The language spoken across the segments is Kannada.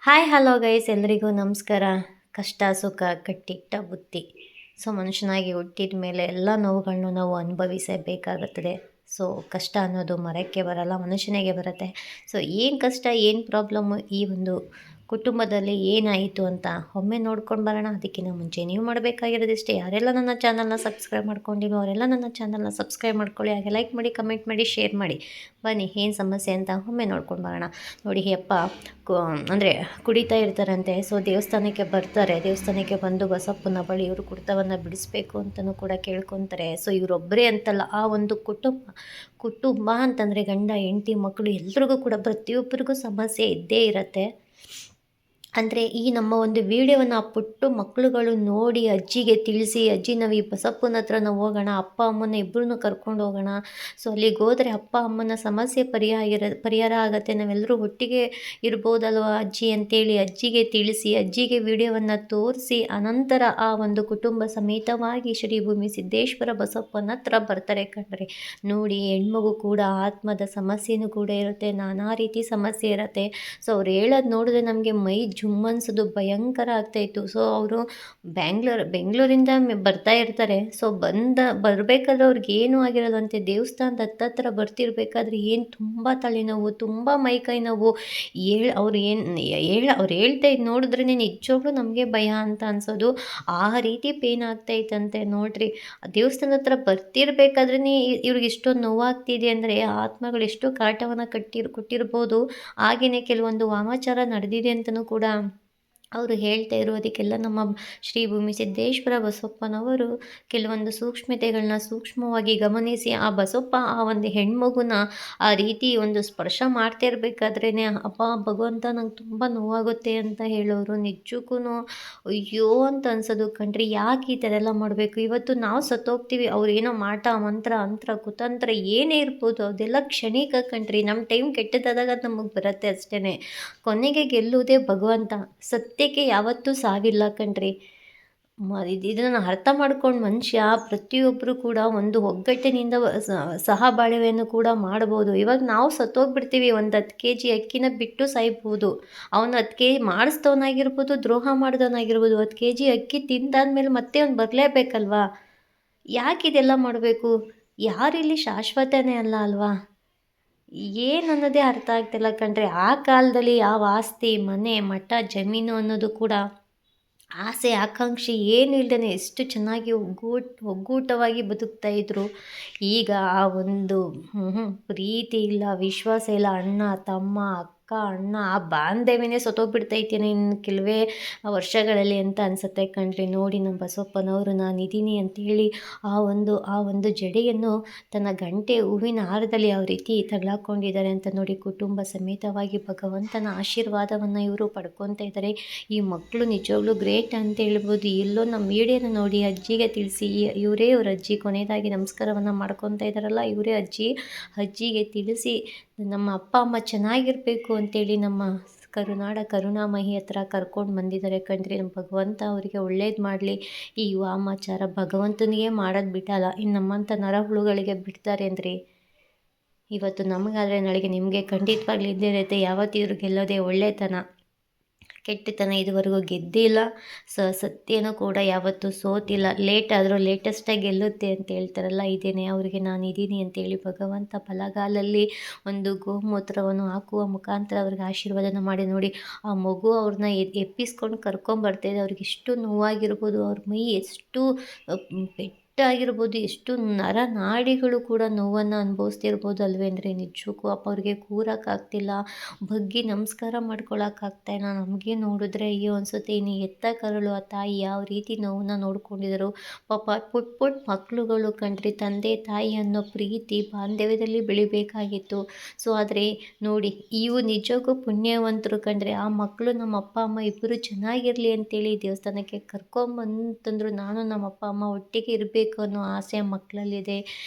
ಹಾಯ್ ಹಲೋ ಗೈಸ್ ಎಲ್ರಿಗೂ ನಮಸ್ಕಾರ. ಕಷ್ಟ ಸುಖ ಕಟ್ಟಿಟ್ಟ ಬುತ್ತಿ. ಸೊ ಮನುಷ್ಯನಾಗಿ ಹುಟ್ಟಿದ ಮೇಲೆ ಎಲ್ಲ ನೋವುಗಳನ್ನು ನಾವು ಅನುಭವಿಸಬೇಕಾಗುತ್ತದೆ. ಸೊ ಕಷ್ಟ ಅನ್ನೋದು ಮರಕ್ಕೆ ಬರಲ್ಲ, ಮನುಷ್ಯನಿಗೆ ಬರುತ್ತೆ. ಸೊ ಏನು ಕಷ್ಟ, ಏನು ಪ್ರಾಬ್ಲಮ್ಮು, ಈ ಒಂದು ಕುಟುಂಬದಲ್ಲಿ ಏನಾಯಿತು ಅಂತ ಒಮ್ಮೆ ನೋಡ್ಕೊಂಡು ಬರೋಣ. ಅದಕ್ಕಿಂತ ಮುಂಚೆ ನೀವು ಮಾಡಬೇಕಾಗಿರೋದಿಷ್ಟೇ, ಯಾರೆಲ್ಲ ನನ್ನ ಚಾನಲ್ನ ಸಬ್ಸ್ಕ್ರೈಬ್ ಮಾಡ್ಕೊಂಡಿರೋ ಅವರೆಲ್ಲ ನನ್ನ ಚಾನಲ್ನ ಸಬ್ಸ್ಕ್ರೈಬ್ ಮಾಡ್ಕೊಳ್ಳಿ, ಹಾಗೆ ಲೈಕ್ ಮಾಡಿ, ಕಮೆಂಟ್ ಮಾಡಿ, ಶೇರ್ ಮಾಡಿ. ಬನ್ನಿ ಏನು ಸಮಸ್ಯೆ ಅಂತ ಒಮ್ಮೆ ನೋಡ್ಕೊಂಡು ಬರೋಣ. ನೋಡಿ ಅಪ್ಪ ಅಂದರೆ ಕುಡಿತಾ ಇರ್ತಾರಂತೆ. ಸೊ ದೇವಸ್ಥಾನಕ್ಕೆ ಬರ್ತಾರೆ, ದೇವಸ್ಥಾನಕ್ಕೆ ಬಂದು ಬಸಪ್ಪನ ಬಳಿ ಇವರು ಕುಡಿತವನ್ನು ಬಿಡಿಸ್ಬೇಕು ಅಂತಲೂ ಕೂಡ ಕೇಳ್ಕೊತಾರೆ. ಸೊ ಇವರೊಬ್ಬರೇ ಅಂತಲ್ಲ, ಆ ಒಂದು ಕುಟುಂಬ ಅಂತಂದರೆ ಗಂಡ ಹೆಂಡತಿ ಮಕ್ಕಳು ಎಲ್ರಿಗೂ ಕೂಡ ಪ್ರತಿಯೊಬ್ಬರಿಗೂ ಸಮಸ್ಯೆ ಇದ್ದೇ ಇರುತ್ತೆ. ಅಂದರೆ ಈ ನಮ್ಮ ಒಂದು ವೀಡಿಯೋವನ್ನು ಆ ಪುಟ್ಟು ಮಕ್ಕಳುಗಳು ನೋಡಿ ಅಜ್ಜಿಗೆ ತಿಳಿಸಿ, ಅಜ್ಜಿ ನಾವು ಈ ಬಸಪ್ಪನ ಹತ್ರ ನಾವು ಹೋಗೋಣ, ಅಪ್ಪ ಅಮ್ಮನ ಇಬ್ಬರನ್ನೂ ಕರ್ಕೊಂಡು ಹೋಗೋಣ. ಸೊ ಅಲ್ಲಿಗೆ ಹೋದರೆ ಅಪ್ಪ ಅಮ್ಮನ ಸಮಸ್ಯೆ ಪರಿಹಾರ ಆಗುತ್ತೆ, ನಾವೆಲ್ಲರೂ ಒಟ್ಟಿಗೆ ಇರ್ಬೋದಲ್ವ ಅಜ್ಜಿ ಅಂತೇಳಿ ಅಜ್ಜಿಗೆ ತಿಳಿಸಿ, ಅಜ್ಜಿಗೆ ವಿಡಿಯೋವನ್ನು ತೋರಿಸಿ, ಅನಂತರ ಆ ಒಂದು ಕುಟುಂಬ ಸಮೇತವಾಗಿ ಶ್ರೀ ಭೂಮಿ ಸಿದ್ದೇಶ್ವರ ಬಸಪ್ಪನ ಹತ್ರ ಬರ್ತಾರೆ ಕಣ್ರಿ. ನೋಡಿ, ಹೆಣ್ಮಗು ಕೂಡ ಆತ್ಮದ ಸಮಸ್ಯೆನೂ ಕೂಡ ಇರುತ್ತೆ, ನಾನಾ ರೀತಿ ಸಮಸ್ಯೆ ಇರುತ್ತೆ. ಸೊ ಅವ್ರು ಹೇಳೋದು ನೋಡಿದ್ರೆ ನಮಗೆ ಮೈ ಜುಮ್ ಅನ್ಸೋದು, ಭಯಂಕರ ಆಗ್ತಾಯಿತ್ತು. ಸೊ ಅವರು ಬೆಂಗಳೂರಿಂದ ಬರ್ತಾ ಇರ್ತಾರೆ. ಸೊ ಬರಬೇಕಾದ್ರೆ ಅವ್ರಿಗೆ ಏನೂ ಆಗಿರೋದಂತೆ, ದೇವಸ್ಥಾನದ ಹತ್ತತ್ರ ಬರ್ತಿರ್ಬೇಕಾದ್ರೆ ಏನು ತುಂಬ ತಲೆನೋವು, ತುಂಬ ಮೈಕೈ ನೋವು. ಅವ್ರು ಹೇಳ್ತಾ ಇದ್ದು ನೋಡಿದ್ರೇ ನಿಜವಾಗ್ಲೂ ನಮಗೆ ಭಯ ಅಂತ ಅನ್ಸೋದು. ಆ ರೀತಿ ಪೇನ್ ಆಗ್ತಾಯಿತ್ತಂತೆ ನೋಡ್ರಿ. ದೇವಸ್ಥಾನದ ಹತ್ರ ಬರ್ತಿರ್ಬೇಕಾದ್ರೆ ಇವ್ರಿಗೆ ಇಷ್ಟೊಂದು ನೋವಾಗ್ತಿದೆ ಅಂದರೆ ಆತ್ಮಗಳು ಎಷ್ಟು ಕಾಟವನ್ನು ಕೊಟ್ಟಿರ್ಬೋದು. ಹಾಗೆಯೇ ಕೆಲವೊಂದು ವಾಮಾಚಾರ ನಡೆದಿದೆ ಅಂತಲೂ ಕೂಡ ಅವರು ಹೇಳ್ತಾ ಇರೋದಕ್ಕೆಲ್ಲ ನಮ್ಮ ಶ್ರೀ ಭೂಮಿ ಸಿದ್ದೇಶ್ವರ ಬಸಪ್ಪನವರು ಕೆಲವೊಂದು ಸೂಕ್ಷ್ಮತೆಗಳನ್ನ ಸೂಕ್ಷ್ಮವಾಗಿ ಗಮನಿಸಿ, ಆ ಬಸಪ್ಪ ಆ ಒಂದು ಹೆಣ್ಮಗುನ ಆ ರೀತಿ ಒಂದು ಸ್ಪರ್ಶ ಮಾಡ್ತಾ ಇರಬೇಕಾದ್ರೇ ಅಪ್ಪ ಭಗವಂತ ನಂಗೆ ತುಂಬ ನೋವಾಗುತ್ತೆ ಅಂತ ಹೇಳೋರು. ನಿಜಕ್ಕೂ ಅಯ್ಯೋ ಅಂತ ಅನ್ಸೋದು ಕಣ್ರಿ. ಯಾಕೆ ಈ ಥರ ಎಲ್ಲ ಮಾಡಬೇಕು? ಇವತ್ತು ನಾವು ಸತ್ತೋಗ್ತೀವಿ, ಅವ್ರೇನೋ ಮಾಟ ಮಂತ್ರ ಅಂತ್ರ ಕುತಂತ್ರ ಏನೇ ಇರ್ಬೋದು, ಅದೆಲ್ಲ ಕ್ಷಣಿಕ ಕಣ್ರಿ. ನಮ್ಮ ಟೈಮ್ ಕೆಟ್ಟದಾದಾಗ ನಮಗೆ ಬರುತ್ತೆ ಅಷ್ಟೇ. ಕೊನೆಗೆ ಗೆಲ್ಲುವುದೇ ಭಗವಂತ. ಸತ್ಯಕ್ಕೆ ಯಾವತ್ತೂ ಸಾವಿಲ್ಲ ಕಣ್ರಿ. ಇದನ್ನು ಅರ್ಥ ಮಾಡ್ಕೊಂಡು ಮನುಷ್ಯ ಪ್ರತಿಯೊಬ್ಬರು ಕೂಡ ಒಂದು ಒಗ್ಗಟ್ಟಿನಿಂದ ಸಹಬಾಳ್ವೆಯನ್ನು ಕೂಡ ಮಾಡ್ಬೋದು. ಇವಾಗ ನಾವು ಸತ್ತೋಗ್ಬಿಡ್ತೀವಿ, ಒಂದು 10 kg ಅಕ್ಕಿನ ಬಿಟ್ಟು ಸಾಯ್ಬೋದು. ಅವನು 10 kg ಮಾಡಿಸ್ದವನಾಗಿರ್ಬೋದು, ದ್ರೋಹ ಮಾಡಿದವನಾಗಿರ್ಬೋದು. 10 kg ಅಕ್ಕಿ ತಿಂದಾದ್ಮೇಲೆ ಮತ್ತೆ ಅವ್ನು ಬರಲೇಬೇಕಲ್ವಾ? ಯಾಕೆ ಇದೆಲ್ಲ ಮಾಡಬೇಕು? ಯಾರಿಲ್ಲಿ ಶಾಶ್ವತನೇ ಅಲ್ಲ ಅಲ್ವಾ? ಏನನ್ನೋದೇ ಅರ್ಥ ಆಗ್ತಿಲ್ಲ ಕಣ್ರಿ. ಆ ಕಾಲದಲ್ಲಿ ಯಾವ ಆಸ್ತಿ ಮನೆ ಮಠ ಜಮೀನು ಅನ್ನೋದು ಕೂಡ ಆಸೆ ಆಕಾಂಕ್ಷೆ ಏನು ಇಲ್ಲದೇ ಎಷ್ಟು ಚೆನ್ನಾಗಿ ಒಗ್ಗೂಟವಾಗಿ ಬದುಕ್ತಾಯಿದ್ರು. ಈಗ ಆ ಒಂದು ಪ್ರೀತಿ ಇಲ್ಲ, ವಿಶ್ವಾಸ ಇಲ್ಲ, ಅಣ್ಣ ತಮ್ಮ ಅಕ್ಕ ಅಣ್ಣ ಆ ಬಾಂಧವ್ಯನೇ ಸತ್ತೋಗ್ಬಿಡ್ತೈತೇನೋ ಇನ್ನು ಕೆಲವೇ ವರ್ಷಗಳಲ್ಲಿ ಅಂತ ಅನಿಸುತ್ತೆ ಕಣ್ರಿ. ನೋಡಿ, ನಮ್ಮ ಬಸವಪ್ಪನವರು ನಾನಿದ್ದೀನಿ ಅಂತೇಳಿ ಆ ಒಂದು ಜಡೆಯನ್ನು ತನ್ನ ಗಂಟೆ ಹೂವಿನ ಹಾರದಲ್ಲಿ ಯಾವ ರೀತಿ ತಗಲಾಕೊಂಡಿದ್ದಾರೆ ಅಂತ ನೋಡಿ. ಕುಟುಂಬ ಸಮೇತವಾಗಿ ಭಗವಂತನ ಆಶೀರ್ವಾದವನ್ನು ಇವರು ಪಡ್ಕೊತಾ ಇದ್ದಾರೆ. ಈ ಮಕ್ಕಳು ನಿಜವಾಗ್ಲೂ ಗ್ರೇಟ್ ಅಂತ ಹೇಳ್ಬೋದು. ಎಲ್ಲೋ ನಮ್ಮ ಮೀಡಿಯಾನ ನೋಡಿ ಅಜ್ಜಿಗೆ ತಿಳಿಸಿ, ಇವರೇ ಅವ್ರ ಅಜ್ಜಿ ಕೊನೆಯದಾಗಿ ನಮಸ್ಕಾರವನ್ನು ಮಾಡ್ಕೊತಾ ಇದ್ದಾರಲ್ಲ, ಇವರೇ ಅಜ್ಜಿಗೆ ತಿಳಿಸಿ ನಮ್ಮ ಅಪ್ಪ ಅಮ್ಮ ಚೆನ್ನಾಗಿರಬೇಕು ಅಂತೇಳಿ ನಮ್ಮ ಕರುಣಾಮಹಿ ಹತ್ರ ಕರ್ಕೊಂಡು ಬಂದಿದ್ದಾರೆ ಕಣ್ರಿ. ನಮ್ಮ ಭಗವಂತ ಅವರಿಗೆ ಒಳ್ಳೇದು ಮಾಡಲಿ. ಈ ವಾಮಾಚಾರ ಭಗವಂತನಿಗೆ ಮಾಡೋದು ಬಿಟ್ಟಲ್ಲ, ಇನ್ನು ನಮ್ಮಂಥ ನರಹುಳುಗಳಿಗೆ ಬಿಡ್ತಾರೆ ಅಂದ್ರಿ. ಇವತ್ತು ನಮಗಾದರೆ ನಾಳೆಗೆ ನಿಮಗೆ ಖಂಡಿತವಾಗ್ಲೂ ಇದ್ದೇ ಇರುತ್ತೆ. ಯಾವತ್ತಿದ್ರು ಗೆಲ್ಲೋದೇ ಒಳ್ಳೆತನ, ಕೆಟ್ಟತನ ಇದುವರೆಗೂ ಗೆದ್ದಿಲ್ಲ. ಸತ್ಯನೂ ಕೂಡ ಯಾವತ್ತೂ ಸೋತಿಲ್ಲ. ಲೇಟ್ ಆದರೂ ಲೇಟೆಸ್ಟಾಗಿ ಗೆಲ್ಲುತ್ತೆ ಅಂತ ಹೇಳ್ತಾರಲ್ಲ, ಇದೇನೆ ಅವರಿಗೆ ನಾನಿದ್ದೀನಿ ಅಂತೇಳಿ ಭಗವಂತ ಬಲಗಾಲಲ್ಲಿ ಒಂದು ಗೋಮೂತ್ರವನ್ನು ಹಾಕುವ ಮುಖಾಂತರ ಅವ್ರಿಗೆ ಆಶೀರ್ವಾದನ ಮಾಡಿ. ನೋಡಿ, ಆ ಮಗು ಅವ್ರನ್ನ ಎಪ್ಪಿಸ್ಕೊಂಡು ಕರ್ಕೊಂಬರ್ತಾಯಿದೆ. ಅವ್ರಿಗೆ ಎಷ್ಟು ನೋವಾಗಿರ್ಬೋದು, ಅವ್ರ ಮೈ ಎಷ್ಟು ಪೆಟ್ಟಾಗಿರ್ಬೋದು, ಎಷ್ಟು ನರನಾಡಿಗಳು ಕೂಡ ನೋವನ್ನು ಅನುಭವಿಸ್ತಿರ್ಬೋದು ಅಲ್ವೇಂದರೆ. ನಿಜಕ್ಕೂ ಅಪ್ಪ ಅವ್ರಿಗೆ ಕೂರೋಕ್ಕಾಗ್ತಿಲ್ಲ, ಬಗ್ಗಿ ನಮಸ್ಕಾರ ಮಾಡ್ಕೊಳಕ್ಕಾಗ್ತಾಯಿಲ್ಲ. ನಮಗೆ ನೋಡಿದ್ರೆ ಅಯ್ಯೋ ಅನಿಸುತ್ತೆ. ಇನ್ನು ಎತ್ತ ಕರಳು ಆ ತಾಯಿ ಯಾವ ರೀತಿ ನೋವನ್ನು ನೋಡ್ಕೊಂಡಿದ್ರು ಪಾಪ. ಪುಟ್ಟ ಮಕ್ಕಳುಗಳು ಕಣ್ರಿ, ತಂದೆ ತಾಯಿ ಅನ್ನೋ ಪ್ರೀತಿ ಬಾಂಧವ್ಯದಲ್ಲಿ ಬೆಳಿಬೇಕಾಗಿತ್ತು. ಸೊ ಆದರೆ ನೋಡಿ, ಇವು ನಿಜಕ್ಕೂ ಪುಣ್ಯವಂತರು ಕಣ್ರಿ. ಆ ಮಕ್ಕಳು ನಮ್ಮ ಅಪ್ಪ ಅಮ್ಮ ಇಬ್ಬರು ಚೆನ್ನಾಗಿರಲಿ ಅಂತೇಳಿ ದೇವಸ್ಥಾನಕ್ಕೆ ಕರ್ಕೊಂಬಂತಂದ್ರು. ನಾನು ನಮ್ಮ ಅಪ್ಪ ಅಮ್ಮ ಒಟ್ಟಿಗೆ ಇರಬೇಕು ಅನ್ನೋ ಆಸೆ ಮಕ್ಕಳಲ್ಲಿದೆ.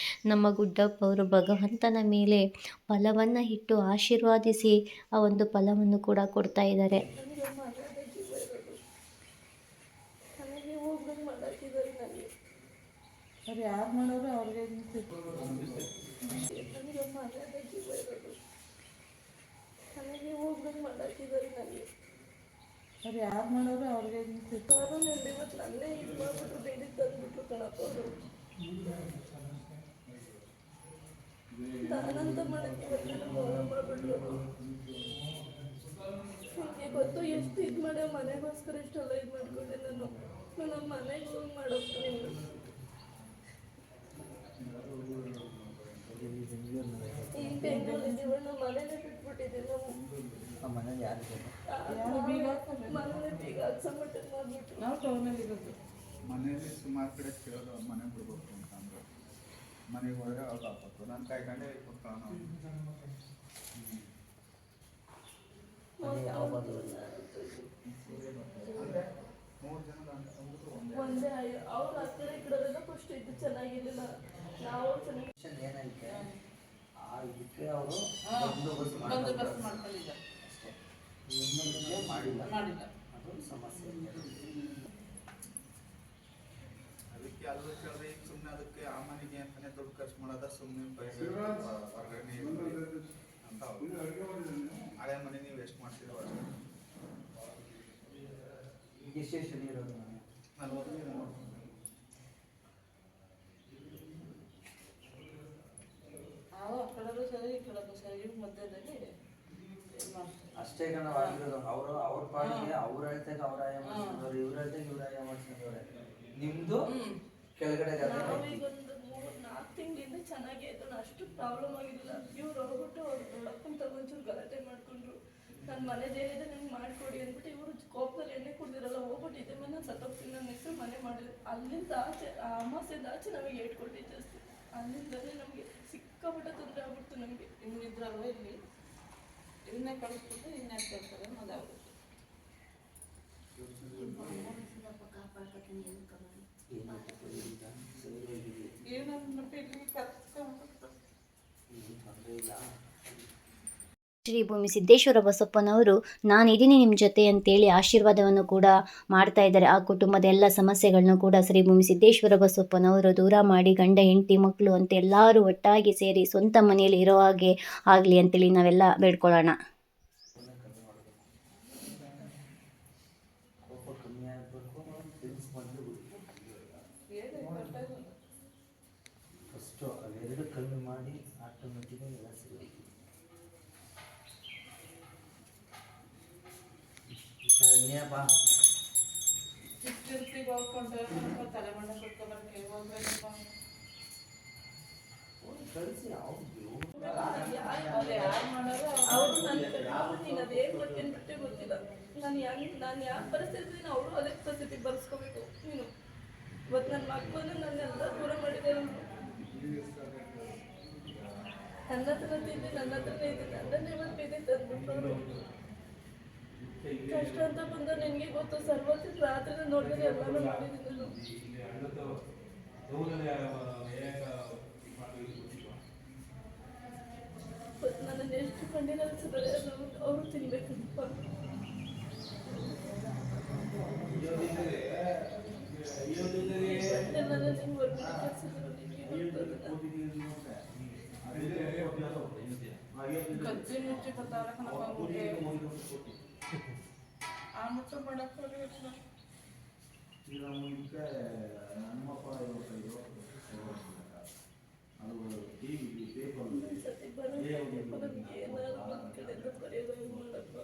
ನಮ್ಮ ಗುಡ್ಡಪ್ಪ ಅವರು ಭಗವಂತನ ಮೇಲೆ ಫಲವನ್ನು ಇಟ್ಟು ಆಶೀರ್ವಾದಿಸಿ ಆ ಒಂದು ಫಲವನ್ನು ಕೂಡ ಕೊಡ್ತಾ ಇದ್ದಾರೆ. ಯಾರು ಮಾಡೋರು ಅವ್ರಿಗೆ ನನಗೆ ಹೋಗ್ದಂಗೆ ಮಾಡಾಕಿದ್ದಾರೆ ನನಗೆ. ಅವ್ರು ಯಾರು ಮಾಡೋರು ಅವ್ರಿಗೆ ನಿಂತಿತ್ತು. ಅವರು ನೆನ್ನೆ ಇವತ್ತು ನನ್ನೇ ಇದು ಮಾಡ್ಬಿಟ್ರು, ಬೇಡಿ ತಂದ್ಬಿಟ್ರು ಕಣಪ್ಪ ಅವರು. ನಾನಂತ ಮಾಡಕ್ಕೆ ಇವತ್ತು ಮೌನ ಮಾಡ್ಬಿಟ್ರು ಅವರು. ನಿಮಗೆ ಗೊತ್ತು ಎಷ್ಟು ಇದು ಮಾಡಿ ಮನೆಗೋಸ್ಕರ ಇಷ್ಟೆಲ್ಲ ಇದು ಮಾಡ್ಕೊಂಡೆ ನಾನು. ನಮ್ಮ ಮನೆಗೆ ಹೋಗಿ ಮಾಡೋಕ್ಕೆ ಈ ಬೆಂಗಳೂರು ಇದ್ದೀವಿ, ನಮ್ಮ ಮನೇಲೆ ಬಿಟ್ಬಿಟ್ಟಿದ್ದೀವಿ ನಾವು. ಮನೇಲಿ ಯಾರು ಮನೇಲೆ ಬೀಗ ಹಾಕ್ಸಂಬಿಟ್ಟು ಮಾಡ್ಬಿಟ್ಟು ನಾವು ಟೌನಲ್ಲಿ ಇರೋದು. ಮನೆಯಲ್ಲಿ ಸುಮಾರು ಕಡೆ ಕೇಳೋದು ಮನೆಗೆ ಬಿಡ್ಬೇಕು ಅಂತ ಅಂದ್ರೆ ಮನೆಗೆ ಹೋದ್ರೆ ಅವಾಗ ಹಾಕ್ಬೇಕು. ನಾನು ಕಾಯ್ಕೊಂಡೆ ಕೊಡ್ತಾವ ನಾವು. ಮೂರು ಜನ ಒಂದೇ ಅವ್ರು ಆ ಕಡೆ ಈ ಕಡೆ ಫಸ್ಟ್ ಇದು ಚೆನ್ನಾಗಿರ್ಲಿಲ್ಲ, ನಾವು ಚೆನ್ನಾಗಿ ಏನೈತೆ ಇದಕ್ಕೆ ಅವರು ಬಂದೋಬಸ್ತ್ ಮಾಡ್ಕೊಂಡಿದ್ದಾರೆ ಅಷ್ಟೇ. ಮಾಡಿಲ್ಲ ಅದೊಂದು ಸಮಸ್ಯೆ. ಅದಕ್ಕೆ ಅದು ಕೇಳಿದ್ರೆ ಈಗ ಸುಮ್ಮನೆ ಅದಕ್ಕೆ ಆ ಮನೆಗೆ ಅಂತಾನೆ ದುಡ್ಡು ಖರ್ಚು ಮಾಡೋದ, ಸುಮ್ಮನೆ ಹೊರಗಡೆ ಅಂತ ಹಳೆ ಮನೆ ನೀವು ಎಷ್ಟು ಮಾಡ್ತೀರೋ ಎಷ್ಟೇ ಶನಿ ಇರೋದು ಮನೆ 40 ನಾವು ಆ ಕಡೆಗೂ ಸರಿ ಈ ಕಡೆಗೂ ಸರಿ ಮಧ್ಯದಲ್ಲಿ ಅಷ್ಟೇ ಕಣ ಆಗಿರೋದು. ಅವರು ಅವ್ರ ಪಾಡಿಗೆ ಅವ್ರ ಹೇಳ್ತಾಗ ಅವ್ರ ಆಯ ಮಾಡ್ಕೊಂಡವ್ರೆ, ಇವ್ರ ಹೇಳ್ತಾಗ ಇವ್ರ ಆಯ ಮಾಡ್ಕೊಂಡವ್ರೆ. ನಿಮ್ದು ಕೆಳಗಡೆ ನಾವೀಗೊಂದು 3-4 ತಿಂಗಳಿಂದ ಚೆನ್ನಾಗೇ ಇತ್ತು, ಅಷ್ಟು ಪ್ರಾಬ್ಲಮ್ ಆಗಿರಲಿಲ್ಲ. ಇವ್ರು ಹೋಗ್ಬಿಟ್ಟು ಅವ್ರು ದೊಡ್ಡಪ್ಪನ ತಗೊಂಚೂರು ಗಲಾಟೆ ಮಾಡ್ಕೊಂಡ್ರು. ನನ್ನ ಮನೆದೇನಿದೆ ನಂಗೆ ಮಾಡಿಕೊಡಿ ಅಂದ್ಬಿಟ್ಟು ಇವರು ಕೋಪದಲ್ಲಿ ಎಣ್ಣೆ ಕುಡ್ದಿರಲ್ಲ ಹೋಗ್ಬಿಟ್ಟಿದ್ದೆ ಮೇಲೆ ನಾನು ಸತ್ತೋಗ್ತೀನಿ, ನನ್ನ ಹೆಸರು ಮನೆ ಮಾಡಿದ್ರು. ಅಲ್ಲಿಂದ ಆಚೆ ಆ ಅಮಾಸೆಯಿಂದ ಆಚೆ ನಮಗೆ ಏಟ್ಕೊಟ್ಟಿದ್ದೆ ಜಾಸ್ತಿ. ಅಲ್ಲಿಂದಲೇ ನಮಗೆ ಸಿಕ್ಕಾಪಟ್ಟೆ ತೊಂದರೆ ಆಗ್ಬಿಡ್ತು. ನಮಗೆ ಇನ್ನಿದ್ರಲ್ವ ಇಲ್ಲಿ ಇದನ್ನೇ ಕಳಿಸ್ಬಿಟ್ಟು ಇನ್ನೇ ಕೇಳ್ತಾರೆ ಅದಾಗುತ್ತೆ. ಏನನ್ನ ಇಲ್ಲಿ ಕರ್ಕೊಂಡು ತೊಂದರೆ ಇಲ್ಲ. ಶ್ರೀ ಭೂಮಿ ಸಿದ್ದೇಶ್ವರ ಬಸಪ್ಪನವರು ನಾನಿದ್ದೀನಿ ನಿಮ್ಮ ಜೊತೆ ಅಂತೇಳಿ ಆಶೀರ್ವಾದವನ್ನು ಕೂಡ ಮಾಡ್ತಾ ಇದ್ದಾರೆ. ಆ ಕುಟುಂಬದ ಎಲ್ಲ ಸಮಸ್ಯೆಗಳನ್ನು ಕೂಡ ಶ್ರೀ ಭೂಮಿ ಸಿದ್ದೇಶ್ವರ ಬಸಪ್ಪನವರು ದೂರ ಮಾಡಿ ಗಂಡ ಹೆಂಡತಿ ಮಕ್ಕಳು ಅಂತ ಎಲ್ಲರೂ ಒಟ್ಟಾಗಿ ಸೇರಿ ಸ್ವಂತ ಮನೆಯಲ್ಲಿ ಇರೋ ಹಾಗೆ ಆಗಲಿ ಅಂತೇಳಿ ನಾವೆಲ್ಲ ಬೇಡ್ಕೊಳ್ಳೋಣ. ಕೋಪ ಕಮ್ಮಿ ಆಗಬೇಕು, ಫ್ರೆಂಡ್ಸ್ ಬಂದು ಫಸ್ಟು ಅವೆರಡು ಕಮ್ಮಿ ಮಾಡಿ ಆಟೋಮೆಟಿಕಾಗಿ ಎಲ್ಲ ಸರಿ. ಇನ್ನೇನಪ್ಪ ಚಿಕ್ಕ ಹೋಗ್ಕೊಂಡು ತಲೆ ಮಣ್ಣ ಕೊಟ್ಕೊಬರ್ಕೆ ಹೋಗ್ಬೇಕಪ್ಪ. ಕಳಿಸಿ ಅವ್ರು ನನ್ನ ನೀನು ಅದೇನು ಬರ್ತೀನಿ ಬಿಟ್ಟೆ ಗೊತ್ತಿಲ್ಲ. ನಾನು ಯಾವ ಪರಿಸ್ಥಿತಿ ಅವರು ಅದೇ ಪರಿಸ್ಥಿತಿ ಬರ್ಸ್ಕೋಬೇಕು. ನೀನು ಇವತ್ತು ನನ್ನ ಮಕ್ಕಳನ್ನು ನನ್ನೆಲ್ಲ ದೂರ ಮಾಡಿದ್ದಾರೆ. ನನ್ನ ಹತ್ರ ತಿಂದು ನನ್ನ ಹತ್ರನೇ ಇದ್ದೀನಿ, ನನ್ನನ್ನೇ ಇವತ್ತು ಬೇದಿ ತಂದ್ಬಿಟ್ಟರು. ಕಷ್ಟ ಅಂತ ಬಂದು ನಿನಗೆ ಗೊತ್ತು, ಸರ್ವತ್ರ ರಾತ್ರಿ ನೋಡಿದ್ರೆ ಎಲ್ಲಾನು ಮಾಡಿದ್ದೀನಿ ನಾನು. ನನ್ನನ್ನು ಎಷ್ಟು ಕಣ್ಣಿನ ಅವರು ತಿನ್ಬೇಕಪ್ಪ. ನನ್ನ ನಿಮ್ಗೆ ಹೊರಗಡೆ ಕಳ್ಸಿದ್ರು, ನಿಮಗೆ ಗಜ್ಜೆ ಮುಚ್ಚಿ ಬರ್ತಾವ್ರೆ ಕಣಪ್ಪ. ಆ ಮುಚ್ಚ ಮಾಡಕ್ಕೆ ಸತಿ ಬರೋದು ಏನಾದ್ರು ಒಂದು ಕಡೆಯಿಂದ ಬರೆಯೋದು ಮಾಡಪ್ಪ.